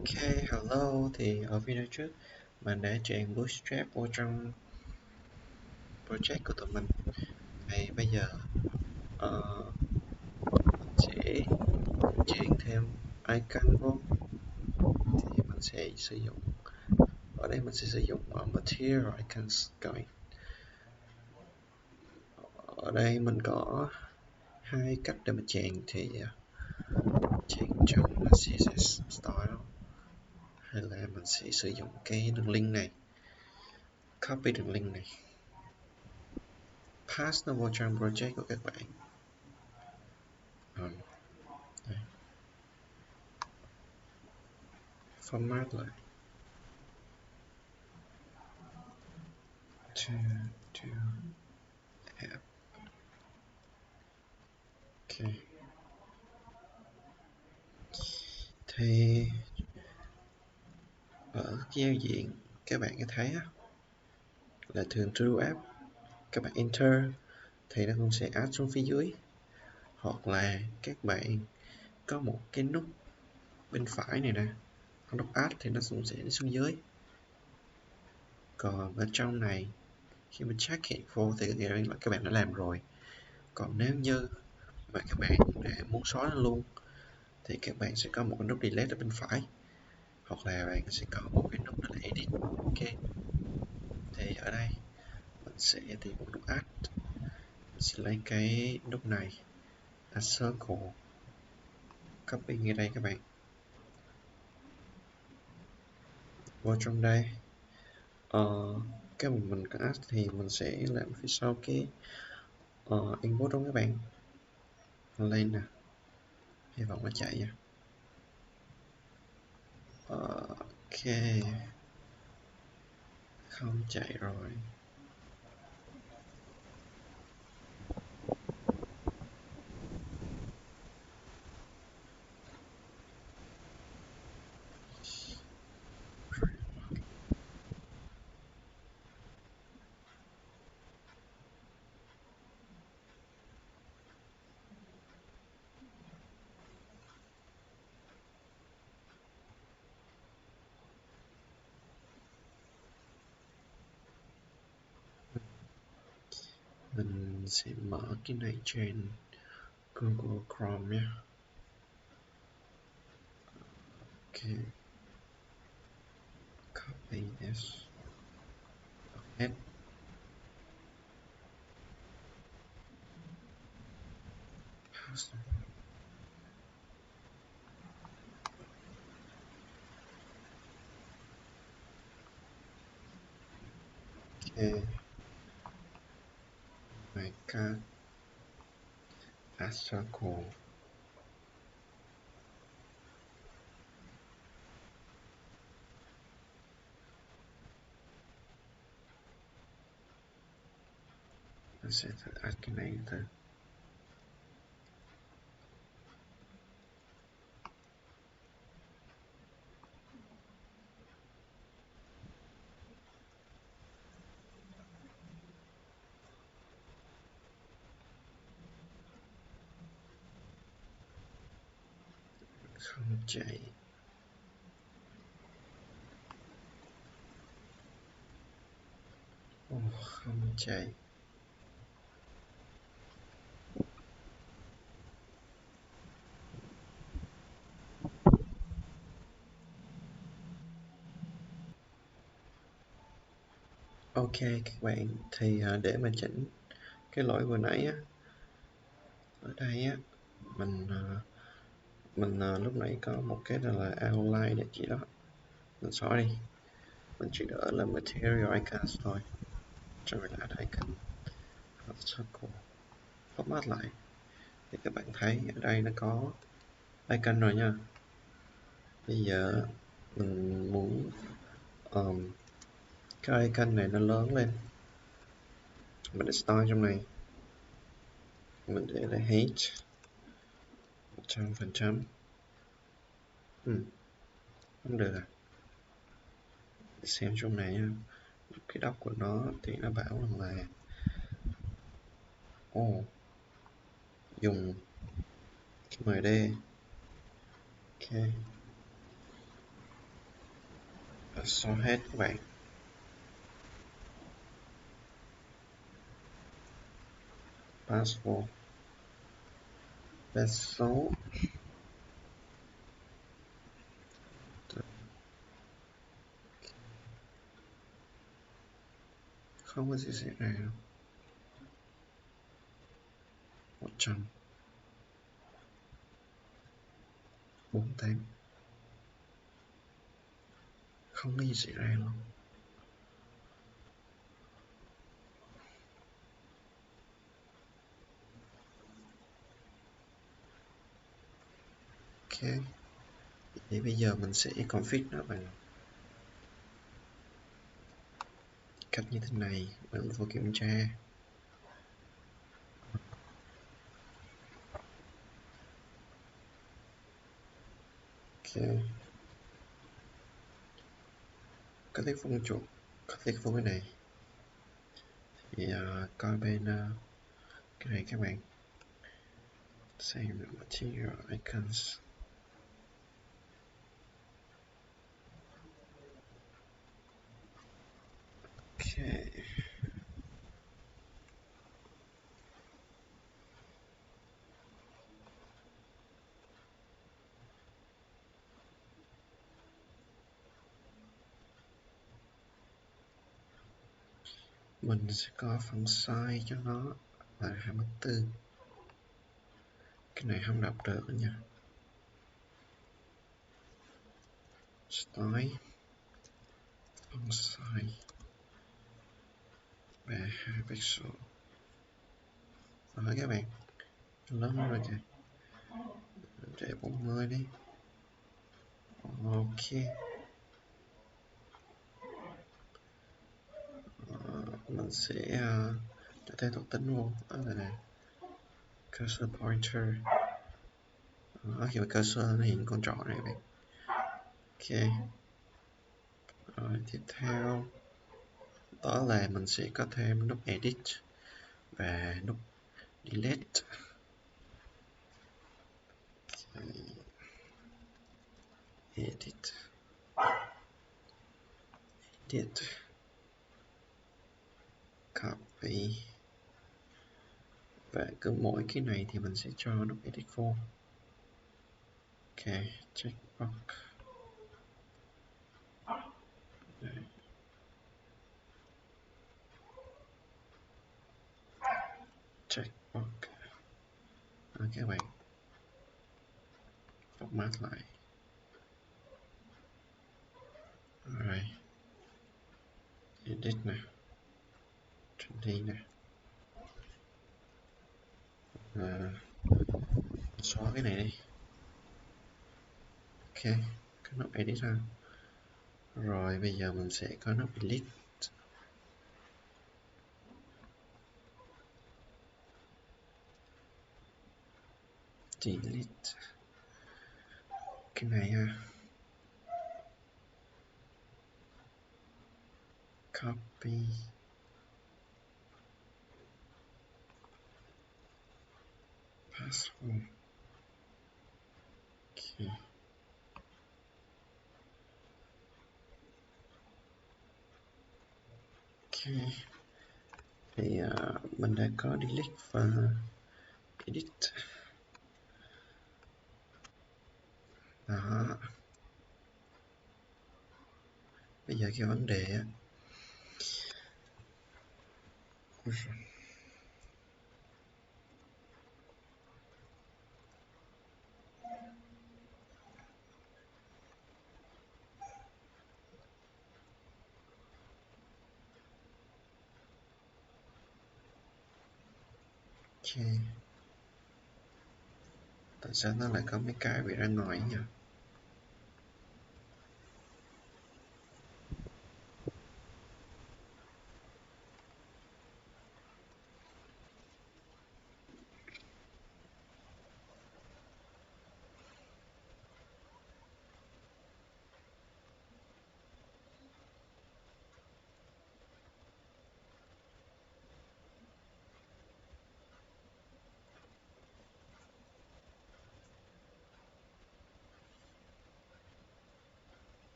Ok, hello. Thì ở video trước mình đã chèn bootstrap vô trong project của tụi mình. Thì bây giờ mình sẽ chuyển thêm icon vô. Thì mình sẽ sử dụng ở đây mình sẽ sử dụng material icons các bạn. Ở đây mình có hai cách để mình chèn thì chèn trong CSS style hay là mình sẽ sử dụng cái đường link này, copy đường link này, pass nó vô trong project của các bạn. Đây, format lại to app. Ok, thì ở cái giao diện các bạn có thấy á, là thường to app các bạn enter thì nó cũng sẽ add xuống phía dưới, hoặc là các bạn có một cái nút bên phải này nè, nút add thì nó cũng sẽ đi xuống dưới. Còn ở trong này khi mình check hiện vô thì các bạn đã làm rồi. Còn nếu như mà các bạn đã muốn xóa nó luôn thì các bạn sẽ có một cái nút delete ở bên phải, hoặc là bạn sẽ có một cái nút là edit. Ok, thì ở đây mình sẽ tìm một nút add, mình sẽ lấy cái nút này, add circle, copy ngay đây các bạn, vô trong đây. Cái mình có add thì mình sẽ làm phía sau cái input đó các bạn. Lên nè, hy vọng nó chạy nha. Ok, không chạy rồi. Mình sẽ mở cái này trên Google Chrome nhé. Ok, copy this, add. Ok, my god, add circle. Mình sẽ thử add cái này thử. Không chạy. Không chạy. Ok các bạn, thì để mà chỉnh cái lỗi vừa nãy á, ở đây á, mình lúc nãy có một cái là outline để chỉ đó, mình xóa đi, mình chỉ đỡ là material icons thôi, rồi là add icon, add circle, format lại thì các bạn thấy ở đây nó có icon rồi nha. Bây giờ mình muốn cái icon này nó lớn lên, mình để style trong này, mình để là height 100%. Không được à, xem trong này nha. Cái đọc của nó thì nó bảo rằng là dùng cái MD. Ok, Xóa hết các bạn. Password và số không có gì xảy ra đâu. 148 không có gì xảy ra luôn. Ok, thì bây giờ mình sẽ config nó bằng cách như thế này. Mình vô kiểm tra. Ok, có thích phông chuột, có thích vô cái này thì coi bên cái này các bạn. Save material icons. Ok, mình sẽ có phần size cho nó là 24. Cái này không đọc được nha. Style phần size 32 pixel. Rồi các bạn, lớn rồi kìa, để 40 đi. Ok, mình sẽ cho thêm thuộc tính vô. Đó là cursor pointer. Khi mà cursor nó hiện con trỏ này các bạn. Ok, rồi tiếp theo đó là mình sẽ có thêm nút edit và nút delete. Edit, edit, copy, và cứ mỗi cái này thì mình sẽ cho nút edit vô. Ok, checkbox. Checkbox. Các bạn format lại. Rồi, edit nè, trendy nè, xóa cái này đi. Ok, cái nút edit ha. Rồi bây giờ mình sẽ có nút delete. Delete cái này ha. Copy, password. Ok, ok. Thì mình đã có delete và edit. Đó, bây giờ cái vấn đề á, ok, tại sao nó lại có mấy cái bị ra ngoài nhỉ?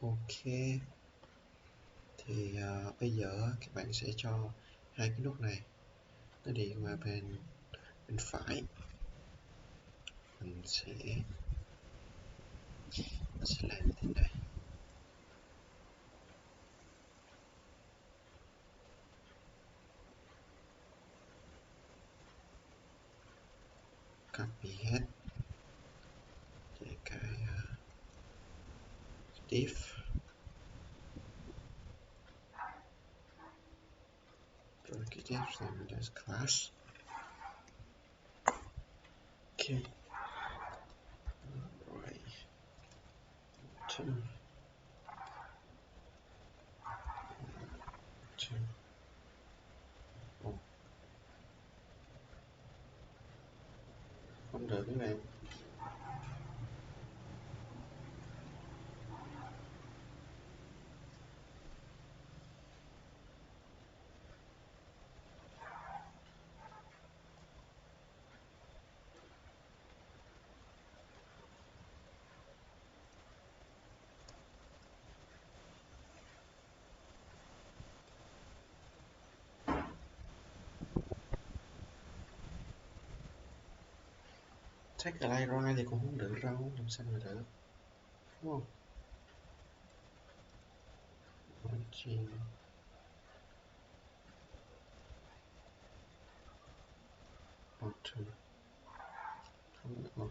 Ok, thì bây giờ các bạn sẽ cho hai cái nút này nó đi qua bên phải. Mình sẽ làm như thế này, copy hết để cái div, rồi cái div này mình để class. Ok, rồi two, two. Oh, không được các bạn. Take the light right thì cũng không được đâu, làm sao mà được, đúng không? Margin auto không được không?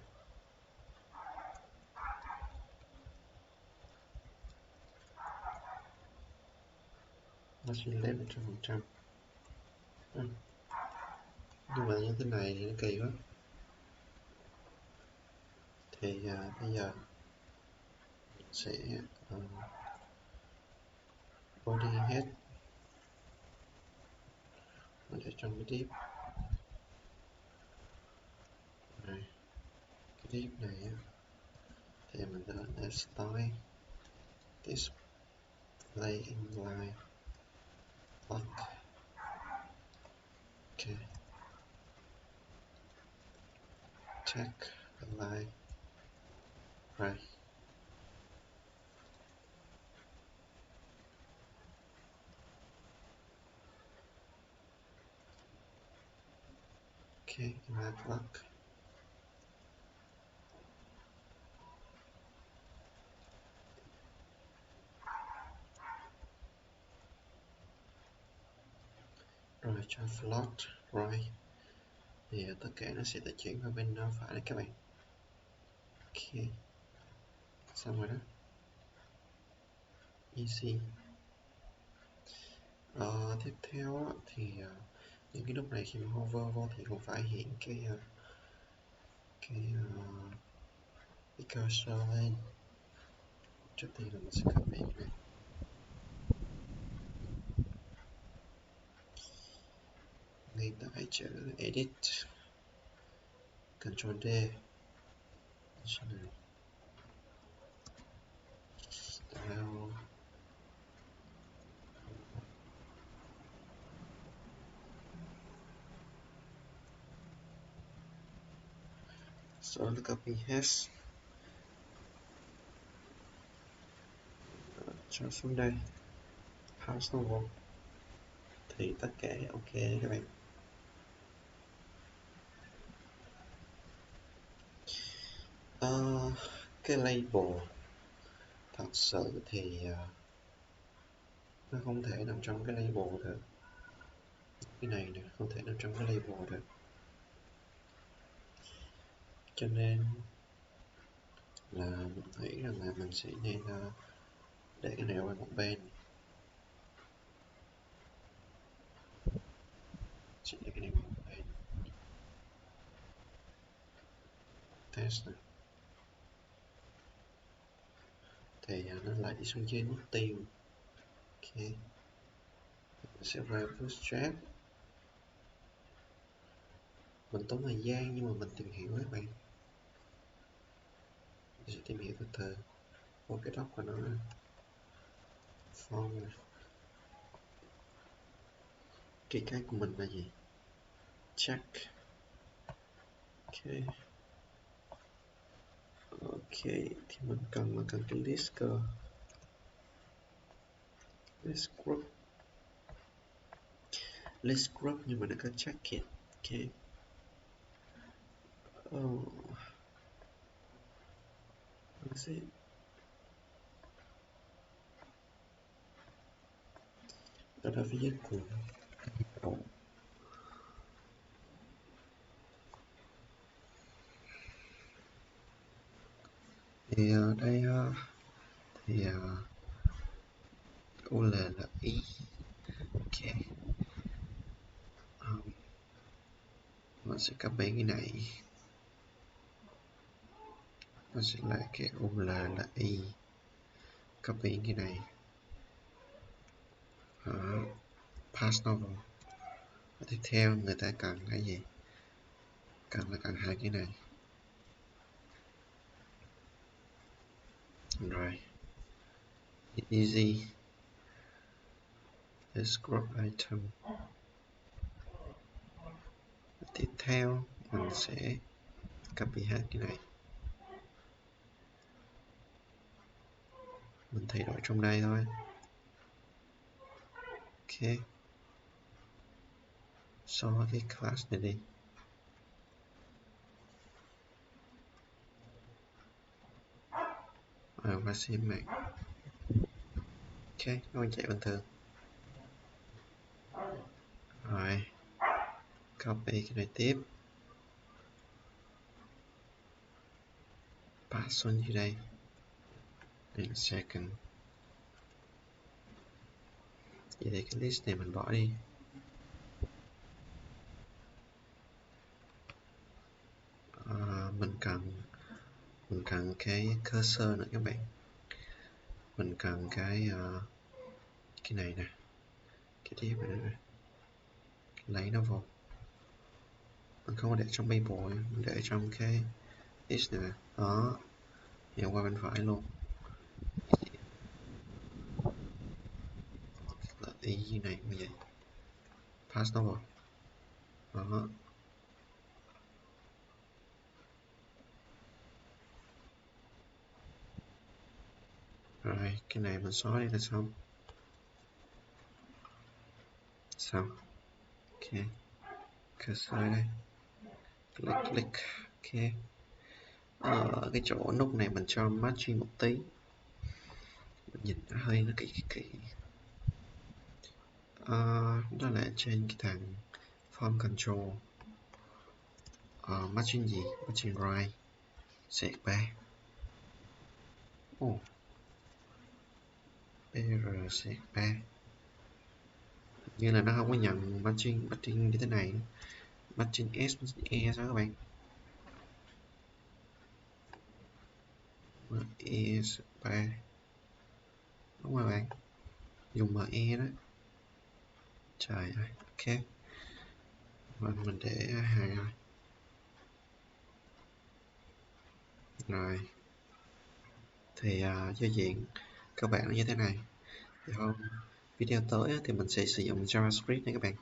Margin left 100%. Nhưng mà như thế này thì nó kỳ quá. Thì bây giờ mình sẽ body head để trong cái div này, cái div này á, thì mình đã style display inline lock. Ok, check align right. Ok, inline lock. Rồi cho float right thì tất cả nó sẽ tự chuyển qua bên phải này các bạn. Ok, xong rồi đó, easy. Tiếp theo thì những cái nút này khi mà hover vô thì cũng phải hiện cái cursor lên. Trước tiên là mình sẽ copy cái này, ngay tại chữ edit, Ctrl D, style, sau đó copy hash cho xuống đây, pass nó vô thì tất cả ok các bạn. Cái label thật sự thì nó không thể nằm trong cái label được, cái này nè không thể nằm trong cái label được, cho nên là mình nghĩ rằng là mình sẽ nên để cái này qua một bên, sẽ để cái này qua một bên, test này thì nó lại đi xuống dưới nút tiêu. Ok, mình sẽ ra bootstrap, mình tốn thời gian nhưng mà mình tìm hiểu các bạn, mình sẽ tìm hiểu từ từ. Một cái doc của nó này, form này, cái của mình là gì, check. Ok, ok thì mình cần cái list cơ, list group nhưng mà nó có jacket. Ok. Oh, let's see. Ở đó phía dưới cùng. Oh. Thì đây thì UL là Y. Ok. Mình sẽ copy cái này, nó sẽ là cái UL là Y, copy cái này, pass nó vào. Tiếp theo người ta cần cái gì? Cần hai cái này. Rồi, easy. Let's group item. Tiếp theo mình sẽ copy hết cái này, mình thay đổi trong đây thôi. Ok, xóa cái class này đi. Và xem mạng. Ok, nó vẫn chạy bình thường. Rồi, copy cái này tiếp, pass xuống dưới đây. In second. Vậy thì cái list này mình bỏ đi. Mình cần cái cursor nữa các bạn. Mình cần cái này nè, cái tiếp này, lấy nó vào. Mình không có để trong Bible, mình để trong cái list này nè. Đó, nhào qua bên phải luôn. Là y này như vậy, pass nó vào. Đó. Rồi, cái này mình xóa đi là xong. Xong. Ok, cursor đây, click. Ok, cái chỗ nút này mình cho margin một tí, mình nhìn nó hơi nó kỹ. Đó là trên cái thằng form control, margin gì, margin right, sẹt 3. BR sẹt 3 như là nó không có nhận margin như thế này. Margin S, margin E sao các bạn? ME 3 đúng rồi bạn, dùng ME đó. Trời ơi, ok, mình để 2 rồi. Rồi thì giao diện các bạn nó như thế này. Thì video tới thì mình sẽ sử dụng JavaScript nha các bạn.